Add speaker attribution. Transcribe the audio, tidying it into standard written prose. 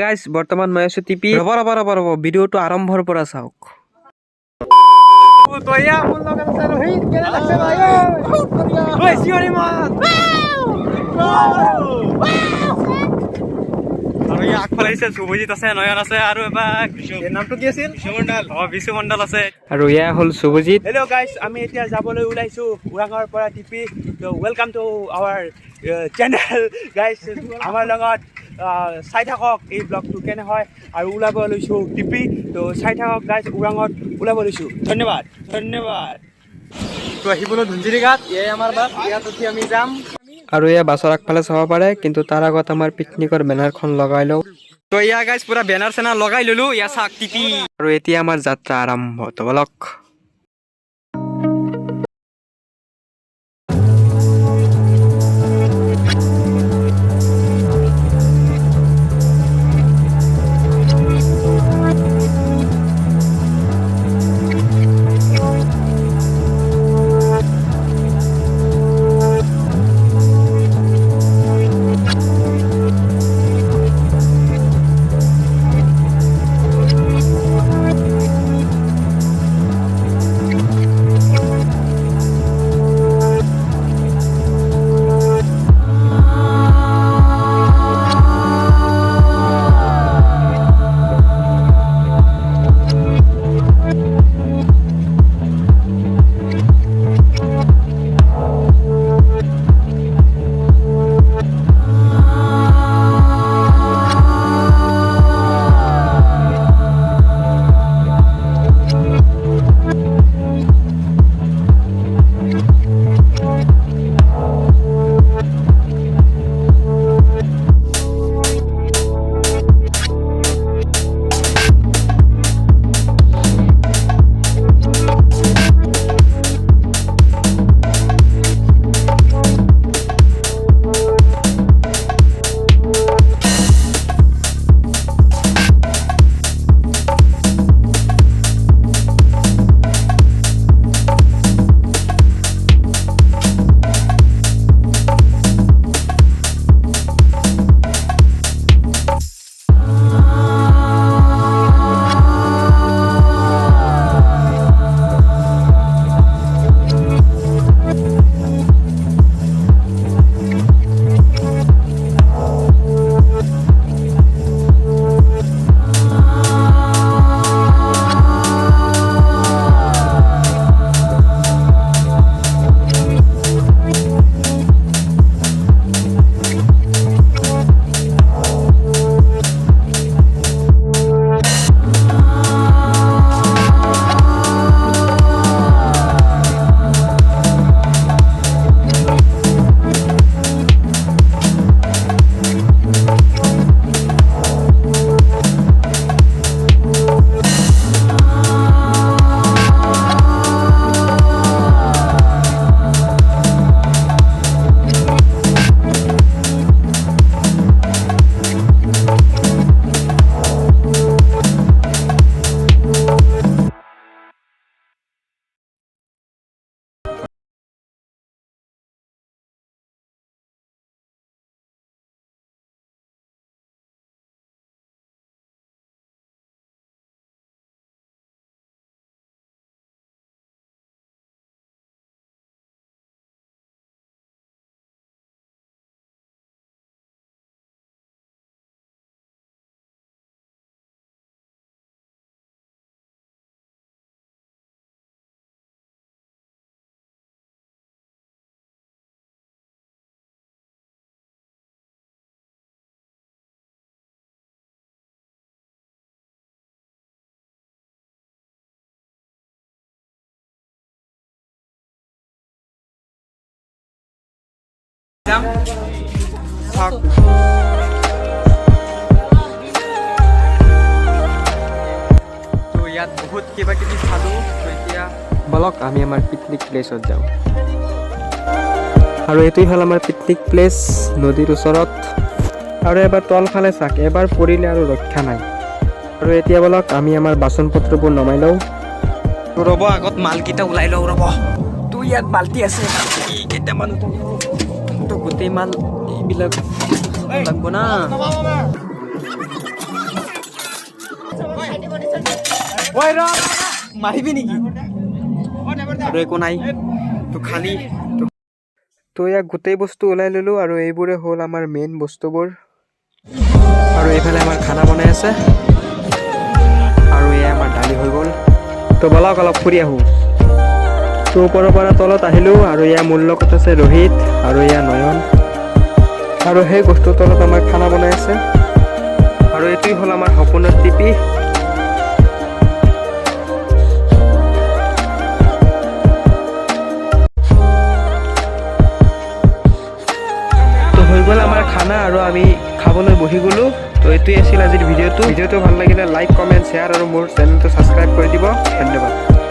Speaker 1: Guys বৰ্তমান মই আছো টিপি ৰব ভিডিঅ'টো আৰম্ভৰ পৰা চাওক আগফালে শুভজিৎ আছে নয়ন আছে আৰু নামটো কি আছিল বিশু মণ্ডল আছে আৰু এয়া হ'ল শুভজিৎ।
Speaker 2: হেল্ল' গাইজ, আমি এতিয়া যাবলৈ ওলাইছো ওৰাঙৰ পৰা টিপি। Welcome to our channel guys. আমাৰ লগত চাই থাকক এই ব্লগটো কেনে হয় আৰু ওলাব লৈছোঁ টিপি। তো চাই থাকক গাইজ, ওৰাঙত ওলাব লৈছোঁ। ধন্যবাদ ধন্যবাদ।
Speaker 1: তো আহিবলৈ ধুনজিৰি গাঁত, এয়াই আমাৰ বাছ, ইয়াত উঠি আমি যাম। আৰু এয়া বাছৰ আগফালে চাব পাৰে, কিন্তু তাৰ আগত আমাৰ পিকনিকৰ বেনাৰখন লগাই লওঁ। তো এয়া গাইজ পুৰা বেনাৰ চেনাৰ লগাই ললো, এয়া চাওক টিপি। আৰু এতিয়া আমাৰ যাত্ৰা আৰম্ভ, তো বলক। তো ইয়াত বহুত কিবা কিবি চালো, তো এতিয়া বলক আমি আমাৰ পিকনিক প্লেচত যাওঁ। আৰু এইটোৱে হ'ল আমাৰ পিকনিক প্লেচ, নদীৰ ওচৰত। আৰু এবাৰ তলফালে চাওক, এবাৰ পৰিলে আৰু ৰক্ষা নাই। আৰু এতিয়া বলক আমি আমাৰ বাচন পত্ৰবোৰ নমাই লওঁ। ৰ'ব, আগত মালকেইটা ওলাই লওঁ ৰ'ব। তো ইয়াত বাল্টি আছে, কেইটামান তো গোটেই মাল এইবিলাক লাগব না। মাৰিবি নেকি আৰু একো নাই তো খালি তো ইয়াক গোটেই বস্তু ওলাই ল'লোঁ আৰু এইবোৰে হ'ল আমাৰ মেইন বস্তুবোৰ আৰু এইফালে আমাৰ খানা বনাই আছে আৰু এয়া আমাৰ দালি হৈ গ'ল তো ব'লক অলপ ফুৰি আহোঁ তো ওপৰৰ পৰা তলত আহিলোঁ আৰু এয়া মোৰ লগত আছে ৰোহিত আৰু এয়া নয়ন আৰু সেই বস্তুৰ তলত আমাৰ খানা বনাই আছে আৰু এইটোৱেই হ'ল আমাৰ সপোনৰ টিপি তো হৈ গ'ল আমাৰ খানা আৰু আমি খাবলৈ বহি গ'লোঁ তো এইটোৱেই আছিল আজিৰ ভিডিঅ'টো ভাল লাগিলে লাইক কমেণ্ট শ্বেয়াৰ আৰু মোৰ চেনেলটো ছাবস্ক্ৰাইব কৰি দিব ধন্যবাদ